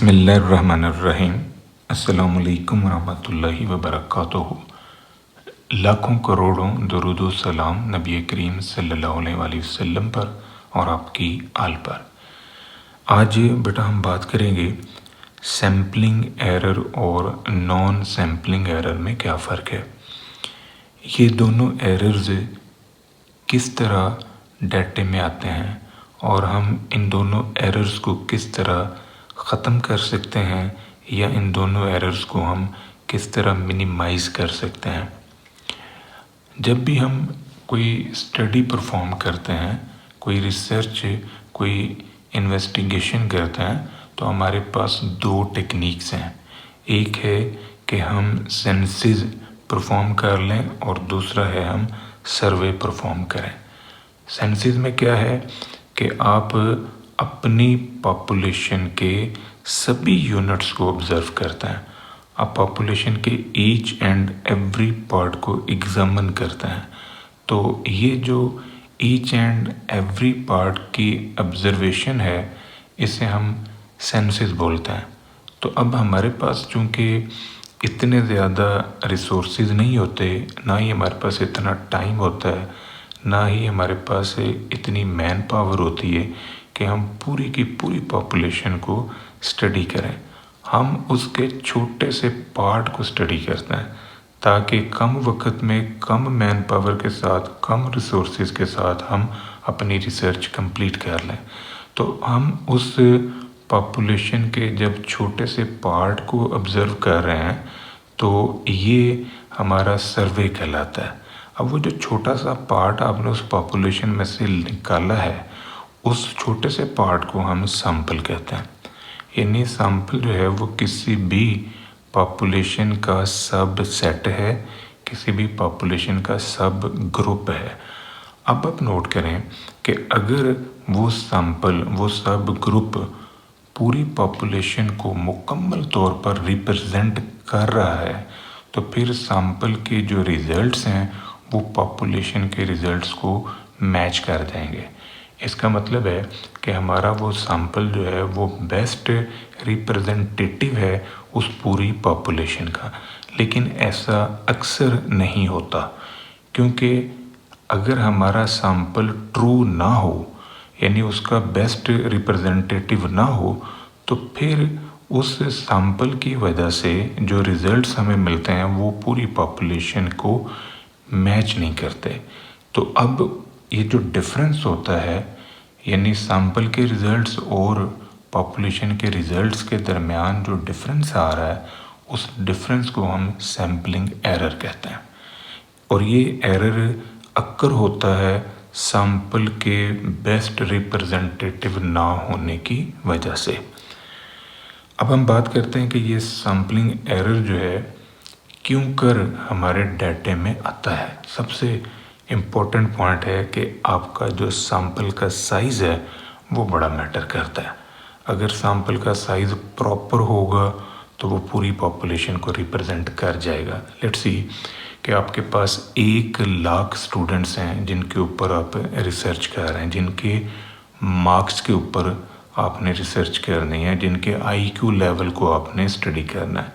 बिस्मिल्लाहिर्रहमानिर्रहीम। अस्सलामुअलैकुम रहमतुल्लाहि व बरकातुहू। लाखों करोड़ों दुरूद व सलाम नबी करीम सल्लल्लाहु अलैहि वसल्लम पर और आपकी आल पर। आज बेटा हम बात करेंगे सैम्पलिंग एरर और नॉन सैम्पलिंग एरर में क्या फ़र्क है। ये दोनों एरर्स किस तरह डाटे में आते हैं और हम इन दोनों एरर्स को किस तरह ख़त्म कर सकते हैं या इन दोनों एरर्स को हम किस तरह मिनिमाइज़ कर सकते हैं। जब भी हम कोई स्टडी परफॉर्म करते हैं, कोई रिसर्च, कोई इन्वेस्टिगेशन करते हैं, तो हमारे पास दो टेक्निक्स हैं। एक है कि हम सेंसिस परफॉर्म कर लें और दूसरा है हम सर्वे परफॉर्म करें। सेंसिस में क्या है कि आप अपनी पॉपुलेशन के सभी यूनिट्स को ऑब्ज़र्व करते हैं। आप पॉपुलेशन के ईच एंड एवरी पार्ट को एग्जामिन करते हैं। तो ये जो ईच एंड एवरी पार्ट की ऑब्जर्वेशन है, इसे हम सेंसिस बोलते हैं। तो अब हमारे पास चूँकि इतने ज़्यादा रिसोर्सेज नहीं होते, ना ही हमारे पास इतना टाइम होता है, ना ही हमारे पास इतनी मैन पावर होती है कि हम पूरी की पूरी पॉपुलेशन को स्टडी करें। हम उसके छोटे से पार्ट को स्टडी करते हैं ताकि कम वक्त में कम मैन पावर के साथ, कम रिसोर्सेज के साथ हम अपनी रिसर्च कंप्लीट कर लें। तो हम उस पॉपुलेशन के जब छोटे से पार्ट को ऑब्ज़र्व कर रहे हैं, तो ये हमारा सर्वे कहलाता है। अब वो जो छोटा सा पार्ट आपने उस पॉपुलेशन में से निकाला है, उस छोटे से पार्ट को हम सैंपल कहते हैं। यानी सैंपल जो है वो किसी भी पॉपुलेशन का सब सेट है, किसी भी पॉपुलेशन का सब ग्रुप है। अब आप नोट करें कि अगर वो सैंपल, वो सब ग्रुप पूरी पॉपुलेशन को मुकम्मल तौर पर रिप्रेजेंट कर रहा है, तो फिर सैंपल के जो रिज़ल्ट्स हैं वो पॉपुलेशन के रिज़ल्ट्स को मैच कर देंगे। इसका मतलब है कि हमारा वो सैंपल जो है वो बेस्ट रिप्रेजेंटेटिव है उस पूरी पॉपुलेशन का। लेकिन ऐसा अक्सर नहीं होता, क्योंकि अगर हमारा सैंपल ट्रू ना हो, यानी उसका बेस्ट रिप्रेजेंटेटिव ना हो, तो फिर उस सैंपल की वजह से जो रिज़ल्ट्स हमें मिलते हैं वो पूरी पॉपुलेशन को मैच नहीं करते। तो अब ये जो डिफरेंस होता है, यानी सैंपल के रिज़ल्ट्स और पॉपुलेशन के रिज़ल्ट्स के दरमियान जो डिफरेंस आ रहा है, उस डिफरेंस को हम सैम्पलिंग एरर कहते हैं। और ये एरर अक्सर होता है सैंपल के बेस्ट रिप्रेजेंटेटिव ना होने की वजह से। अब हम बात करते हैं कि ये सैम्पलिंग एरर जो है क्यों कर हमारे डाटे में आता है। सबसे इम्पोर्टेंट पॉइंट है कि आपका जो सैंपल का साइज़ है वो बड़ा मैटर करता है। अगर सैंपल का साइज़ प्रॉपर होगा तो वो पूरी पॉपुलेशन को रिप्रेजेंट कर जाएगा। लेट्स सी कि आपके पास 1,00,000 स्टूडेंट्स हैं जिनके ऊपर आप रिसर्च कर रहे हैं, जिनके मार्क्स के ऊपर आपने रिसर्च करनी है, जिनके IQ लेवल को आपने स्टडी करना है।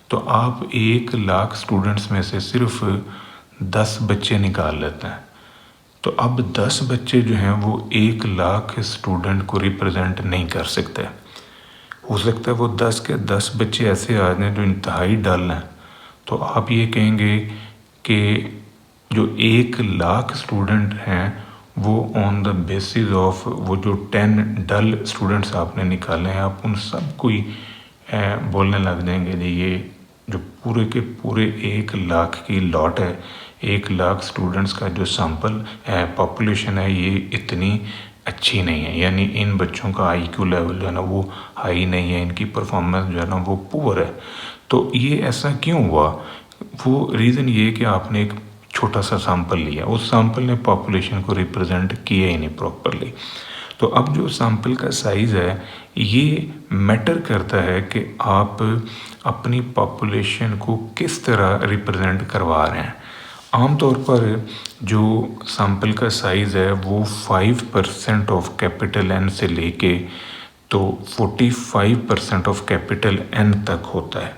तो आप 1,00,000 स्टूडेंट्स में से सिर्फ 10 बच्चे निकाल लेते हैं। तो अब 10 बच्चे जो हैं वो 1,00,000 स्टूडेंट को रिप्रेजेंट नहीं कर सकते। हो सकता है वो 10 के 10 बच्चे ऐसे आ जाएं जो इंतहाई डल हैं। तो आप ये कहेंगे कि जो 1,00,000 स्टूडेंट हैं वो ऑन द बेसिस ऑफ वो जो 10 डल स्टूडेंट्स आपने निकाले हैं, आप उन सब को ही बोलने लग जाएंगे जी ये जो पूरे के पूरे 1,00,000 की लॉट है, 1,00,000 स्टूडेंट्स का जो सैंपल पॉपुलेशन है, ये इतनी अच्छी नहीं है। यानी इन बच्चों का IQ लेवल जो है ना वो हाई नहीं है, इनकी परफॉर्मेंस जो है ना वो पुअर है। तो ये ऐसा क्यों हुआ? वो रीज़न ये कि आपने एक छोटा सा सैंपल लिया, उस सैंपल ने पॉपुलेशन को रिप्रेजेंट किया ही नहीं प्रॉपरली। तो अब जो सैंपल का साइज़ है ये मैटर करता है कि आप अपनी पॉपुलेशन को किस तरह रिप्रेजेंट करवा रहे हैं। आमतौर पर जो सैंपल का साइज़ है वो 5% ऑफ कैपिटल N से लेके तो 45% ऑफ कैपिटल N तक होता है।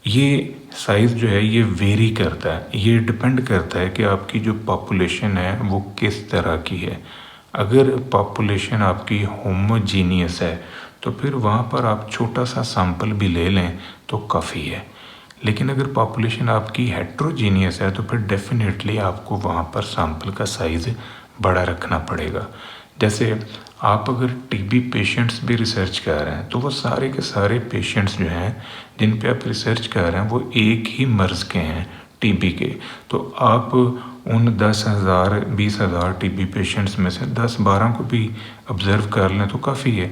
ये साइज़ जो है ये वेरी करता है, ये डिपेंड करता है कि आपकी जो पॉपुलेशन है वो किस तरह की है। अगर पॉपुलेशन आपकी होमोजीनियस है तो फिर वहाँ पर आप छोटा सा सैंपल भी ले लें तो काफ़ी है। लेकिन अगर पॉपुलेशन आपकी हेट्रोजीनियस है तो फिर डेफिनेटली आपको वहाँ पर सैंपल का साइज़ बड़ा रखना पड़ेगा। जैसे आप अगर टीबी पेशेंट्स भी रिसर्च कर रहे हैं तो वो सारे के सारे पेशेंट्स जो हैं जिन पे आप रिसर्च कर रहे हैं वो एक ही मर्ज़ के हैं, टीबी के। तो आप उन 10,000 20,000 टीबी पेशेंट्स में से 10-12 को भी ऑब्ज़र्व कर लें तो काफ़ी है।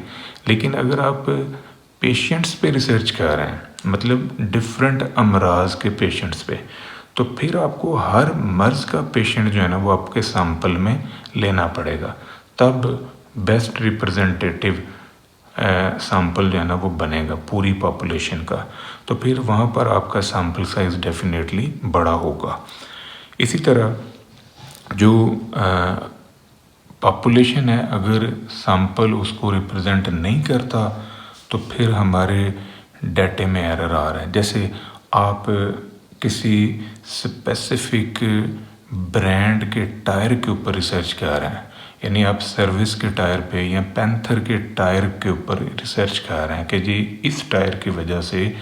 लेकिन अगर आप पेशेंट्स पे रिसर्च कर रहे हैं, मतलब डिफरेंट अमराज के पेशेंट्स पे, तो फिर आपको हर मर्ज़ का पेशेंट जो है ना वो आपके सैंपल में लेना पड़ेगा, तब बेस्ट रिप्रेजेंटेटिव सैंपल जो है ना वो बनेगा पूरी पॉपुलेशन का। तो फिर वहाँ पर आपका सैंपल साइज़ डेफिनेटली बड़ा होगा। इसी तरह जो पॉपुलेशन है, अगर सैंपल उसको रिप्रेजेंट नहीं करता तो फिर हमारे डाटे में एरर आ रहा है। जैसे आप किसी स्पेसिफिक ब्रांड के टायर के ऊपर रिसर्च कर रहे हैं, यानी आप सर्विस के टायर पे या पैंथर के टायर के ऊपर रिसर्च कर रहे हैं कि जी इस टायर की वजह से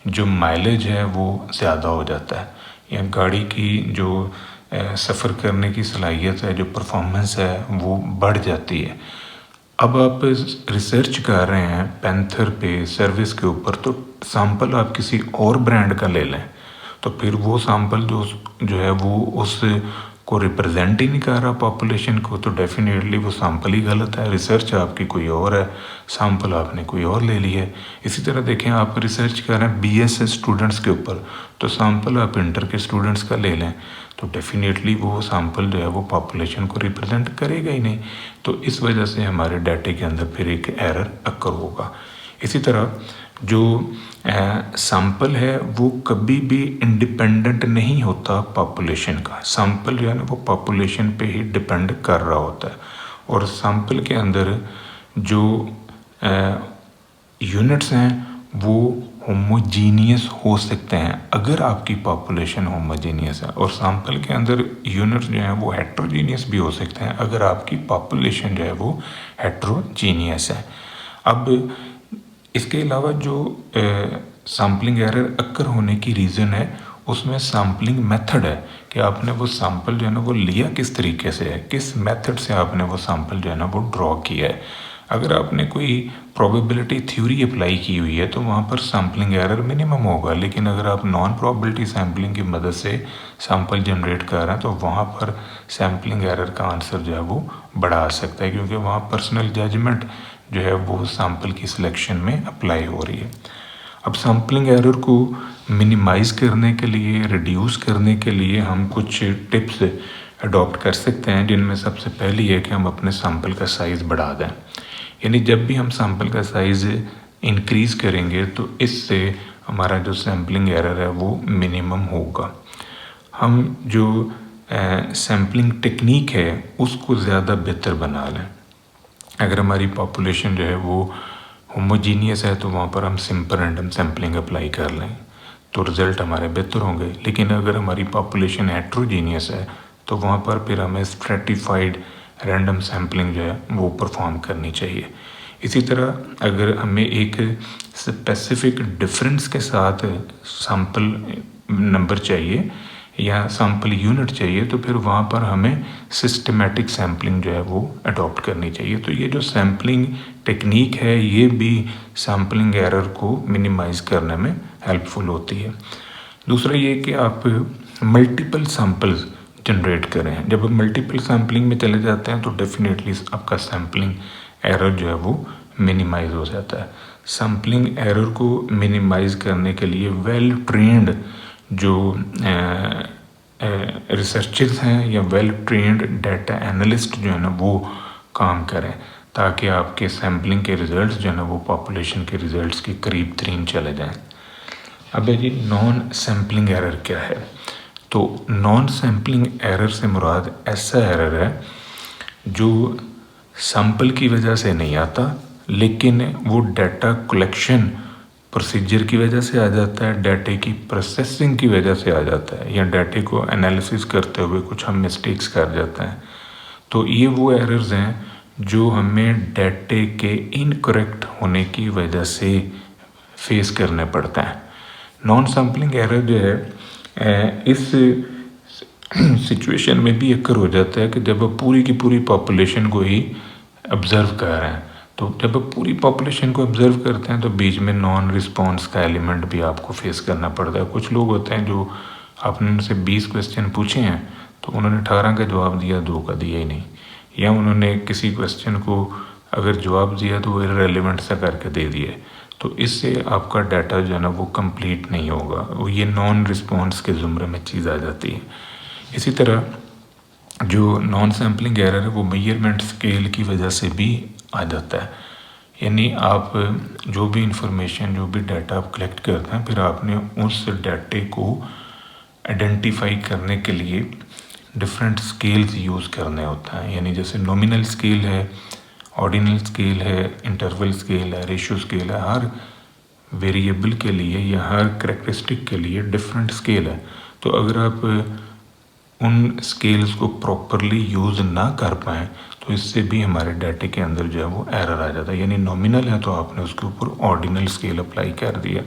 जो माइलेज है वो ज़्यादा हो जाता है, या गाड़ी की जो सफ़र करने की सलाहियत है, जो परफॉर्मेंस है वो बढ़ जाती है। अब आप रिसर्च कर रहे हैं पैंथर पे सर्विस के ऊपर, तो सैंपल आप किसी और ब्रांड का ले लें तो फिर वो सैंपल जो है वो उस को रिप्रेजेंट ही नहीं कर रहा पॉपुलेशन को, तो डेफिनेटली वो सैंपल ही गलत है। रिसर्च आपकी कोई और है, सैंपल आपने कोई और ले ली है। इसी तरह देखें, आप रिसर्च कर रहे हैं BSS स्टूडेंट्स के ऊपर, तो सैंपल आप इंटर के स्टूडेंट्स का ले लें तो डेफिनेटली वो सैंपल जो है वो पॉपुलेशन को रिप्रेजेंट करेगा ही नहीं। तो इस वजह से हमारे डाटे के अंदर फिर एक एरर अक्कर होगा। इसी तरह जो सैंपल है वो कभी भी इंडिपेंडेंट नहीं होता पॉपुलेशन का। सैंपल जो है ना वो पॉपुलेशन पे ही डिपेंड कर रहा होता है, और सैंपल के अंदर जो यूनिट्स हैं वो होमोजीनियस हो सकते हैं अगर आपकी पॉपुलेशन होमोजीनियस है, और सैंपल के अंदर यूनिट्स जो हैं वो हेट्रोजीनियस भी हो सकते हैं अगर आपकी पॉपुलेशन जो है वो हेट्रोजीनियस है। अब इसके अलावा जो सैम्पलिंग एरर अक्कर होने की रीज़न है उसमें सैम्पलिंग मेथड है कि आपने वो सैंपल जो है ना वो लिया किस तरीके से है, किस मेथड से आपने वो सैंपल जो है ना वो ड्रॉ किया है। अगर आपने कोई प्रोबेबिलिटी थ्योरी अप्लाई की हुई है तो वहाँ पर सैम्पलिंग एरर मिनिमम होगा, लेकिन अगर आप नॉन प्रोबेबिलिटी सैम्पलिंग की मदद से सैंपल जनरेट कर रहे हैं तो वहाँ पर सैम्पलिंग एरर का आंसर जो है वो बड़ा आ सकता है, क्योंकि वहाँ पर्सनल जजमेंट जो है वो सैंपल की सिलेक्शन में अप्लाई हो रही है। अब सैम्पलिंग एरर को मिनिमाइज़ करने के लिए, रिड्यूस करने के लिए हम कुछ टिप्स अडॉप्ट कर सकते हैं, जिनमें सबसे पहली है कि हम अपने सैंपल का साइज़ बढ़ा दें। यानी जब भी हम सैंपल का साइज़ इंक्रीज़ करेंगे तो इससे हमारा जो सैम्पलिंग एरर है वो मिनिमम होगा। हम जो सैम्पलिंग टेक्निक है उसको ज़्यादा बेहतर बना लें। अगर हमारी पॉपुलेशन जो है वो होमोजीनियस है तो वहाँ पर हम सिंपल रैंडम सैम्पलिंग अप्लाई कर लें तो रिज़ल्ट हमारे बेहतर होंगे। लेकिन अगर हमारी पॉपुलेशन हेट्रोजीनियस है तो वहाँ पर फिर हमें स्ट्रेटिफाइड रैंडम सैम्पलिंग जो है वो परफॉर्म करनी चाहिए। इसी तरह अगर हमें एक स्पेसिफिक डिफरेंस के साथ सैंपल नंबर चाहिए या सैंपल यूनिट चाहिए तो फिर वहाँ पर हमें सिस्टमेटिक सैम्पलिंग जो है वो अडॉप्ट करनी चाहिए। तो ये जो सैम्पलिंग टेक्निक है ये भी सैम्पलिंग एरर को मिनिमाइज़ करने में हेल्पफुल होती है। दूसरा ये कि आप मल्टीपल सैंपल्स जनरेट करें। जब आप मल्टीपल सैम्पलिंग में चले जाते हैं तो डेफिनेटली आपका सैम्पलिंग एरर जो है वो मिनिमाइज़ हो जाता है। सैम्पलिंग एरर को मिनिमाइज़ करने के लिए वेल ट्रेंड जो रिसर्चर्स हैं या वेल ट्रेंड डाटा एनालिस्ट जो है ना वो काम करें, ताकि आपके सैम्पलिंग के रिज़ल्ट्स जो है ना वो पॉपुलेशन के रिज़ल्ट्स के करीब तरीन चले जाएं। अब जी नॉन सैम्पलिंग एरर क्या है? तो नॉन सैम्पलिंग एरर से मुराद ऐसा एरर है जो सैंपल की वजह से नहीं आता लेकिन वो डाटा कलेक्शन प्रोसीजर की वजह से आ जाता है, डाटे की प्रोसेसिंग की वजह से आ जाता है, या डाटे को एनालिसिस करते हुए कुछ हम मिस्टेक्स कर जाते हैं। तो ये वो एरर्स हैं जो हमें डाटे के इनकरेक्ट होने की वजह से फेस करने पड़ते हैं। नॉन सैम्पलिंग एरर जो है इस सिचुएशन में भी अक्कर हो जाता है कि जब आप पूरी की पूरी पॉपुलेशन को ही ऑब्ज़र्व कर रहे हैं, तो जब आप पूरी पॉपुलेशन को ऑब्ज़र्व करते हैं तो बीच में नॉन रिस्पॉन्स का एलिमेंट भी आपको फेस करना पड़ता है। कुछ लोग होते हैं जो आपने उनसे 20 क्वेश्चन पूछे हैं तो उन्होंने 18 का जवाब दिया, 2 का दिया ही नहीं, या उन्होंने किसी क्वेश्चन को अगर जवाब दिया तो वो इररेलेवेंट सा करके दे दिए, तो इससे आपका डाटा जो है ना वो कंप्लीट नहीं होगा, वो ये नॉन रिस्पॉन्स के ज़ुमरे में चीज़ आ जाती है। इसी तरह जो नॉन सैम्पलिंग एरर है वो मेजरमेंट स्केल की वजह से भी आ जाता है। यानी आप जो भी इंफॉर्मेशन, जो भी डाटा आप कलेक्ट करते हैं, फिर आपने उस डाटे को आइडेंटिफाई करने के लिए डिफरेंट स्केल्स यूज़ करने होता है। यानी जैसे नॉमिनल स्केल है, ऑर्डिनल स्केल है, इंटरवल स्केल है, रेशियो स्केल है, हर वेरिएबल के लिए या हर कैरेक्टरिस्टिक के लिए डिफरेंट स्केल है। तो अगर आप उन स्केल्स को प्रॉपरली यूज़ ना कर पाएँ तो इससे भी हमारे डाटे के अंदर जो है वो एरर आ जाता है। यानी नॉमिनल है तो आपने उसके ऊपर ऑर्डिनल स्केल अप्लाई कर दिया,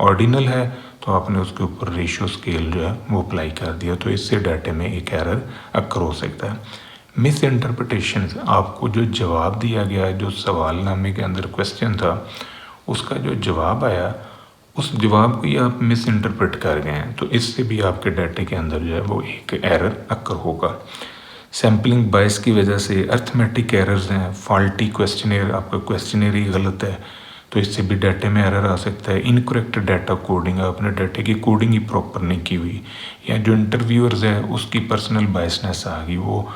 ऑर्डिनल है तो आपने उसके ऊपर रेशियो स्केल जो है वो अप्लाई कर दिया, तो इससे डाटे में एक एरर अक्कर हो सकता है। मिस इंटरप्रिटेशन, आपको जो जवाब दिया गया, जो सवालनामे के अंदर क्वेश्चन था उसका जो जवाब आया, उस जवाब को ही आप मिस इंटरप्रेट कर गए हैं, तो इससे भी आपके डाटे के अंदर जो है वो एक एरर अक्कर होगा। सैम्पलिंग बायस की वजह से अर्थमेटिक एरर्स हैं, फॉल्टी क्वेश्चनेयर, आपका क्वेश्चनेयर ही गलत है तो इससे भी डाटे में एरर आ सकता है। इनकरेक्ट डाटा कोडिंग, आपने डाटे की कोडिंग ही प्रॉपर नहीं की हुई, या जो इंटरव्यूअर्स है उसकी पर्सनल बायसनेस आ गई, वो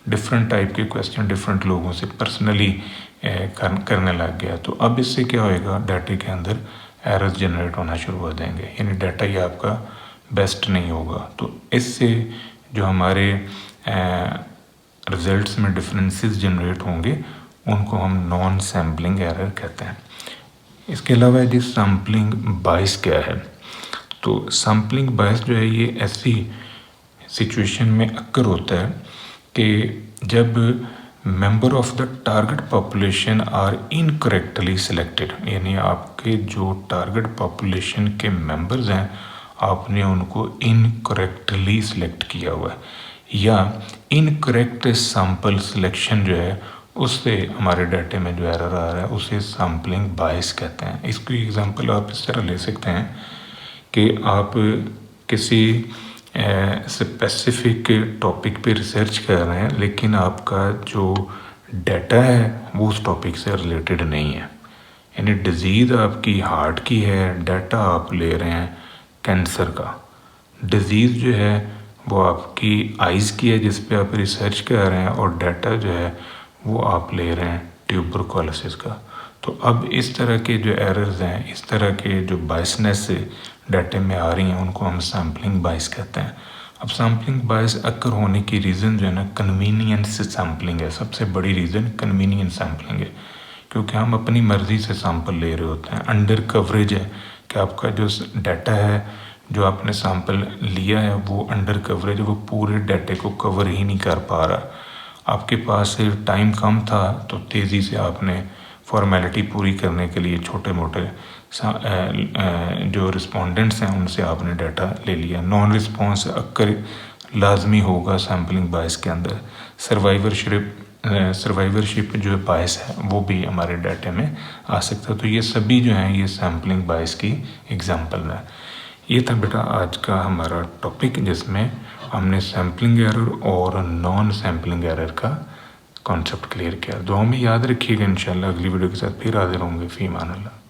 डिफरेंट टाइप के क्वेश्चन डिफरेंट लोगों से पर्सनली करने लग गया, तो अब इससे क्या होएगा, डाटे के अंदर एरर्स जनरेट होना शुरू हो जाएंगे, यानी डाटा ही आपका बेस्ट नहीं होगा। तो इससे जो हमारे रिजल्ट्स में डिफरेंसेस जनरेट होंगे उनको हम नॉन सैम्पलिंग एरर कहते हैं। इसके अलावा यदि सैम्पलिंग बायस क्या है, तो सैम्पलिंग बायस जो है ये ऐसी सिचुएशन में अक्कर होता है कि जब member of the target population are incorrectly selected, यानी आपके जो टारगेट पॉपुलेशन के मेंबर्स हैं आपने उनको इनकरेक्टली सिलेक्ट किया हुआ है, या इनकरेक्ट सैम्पल सिलेक्शन जो है उससे हमारे डाटे में जो एरर आ रहा है उसे सैम्पलिंग बायस कहते हैं। इसकी एग्जांपल आप इस तरह ले सकते हैं कि आप किसी स्पेसिफिक टॉपिक पे रिसर्च कर रहे हैं लेकिन आपका जो डाटा है वो उस टॉपिक से रिलेटेड नहीं है, यानी डिज़ीज़ आपकी हार्ट की है, डाटा आप ले रहे हैं कैंसर का, डिज़ीज़ जो है वो आपकी आइज़ की है जिस पे आप रिसर्च कर रहे हैं, और डाटा जो है वो आप ले रहे हैं ट्यूबरकुलोसिस का। तो अब इस तरह के जो एरर्स हैं, इस तरह के जो बायसनेस डाटे में आ रही हैं उनको हम सैम्पलिंग बायस कहते हैं। अब सैम्पलिंग बायस अक्कर होने की रीज़न जो है ना कन्वीनियंस सैम्पलिंग है, सबसे बड़ी रीज़न कन्वीनियंस सैम्पलिंग है, क्योंकि हम अपनी मर्ज़ी से सैंपल ले रहे होते हैं। अंडर कवरेज है कि आपका जो डाटा है, जो आपने सैंपल लिया है वो अंडर कवरेज, वो पूरे डाटे को कवर ही नहीं कर पा रहा। आपके पास टाइम कम था तो तेज़ी से आपने फॉर्मेलिटी पूरी करने के लिए छोटे मोटे जो रिस्पोंडेंट्स हैं उनसे आपने डाटा ले लिया। नॉन रिस्पॉन्स अक्कर लाजमी होगा सैम्पलिंग बायस के अंदर। सर्वाइवरशिप जो बायस है वो भी हमारे डाटे में आ सकता है। तो ये सभी जो हैं ये सैम्पलिंग बायस की एग्जांपल है। ये था बेटा आज का हमारा टॉपिक जिसमें हमने सैम्पलिंग एरर और नॉन सैम्पलिंग एरर का कॉन्सेप्ट क्लियर किया। दुआ में याद रखिएगा, इंशाल्लाह अगली वीडियो के साथ फिर हाजिर होंगे। फ़ी अमान अल्लाह।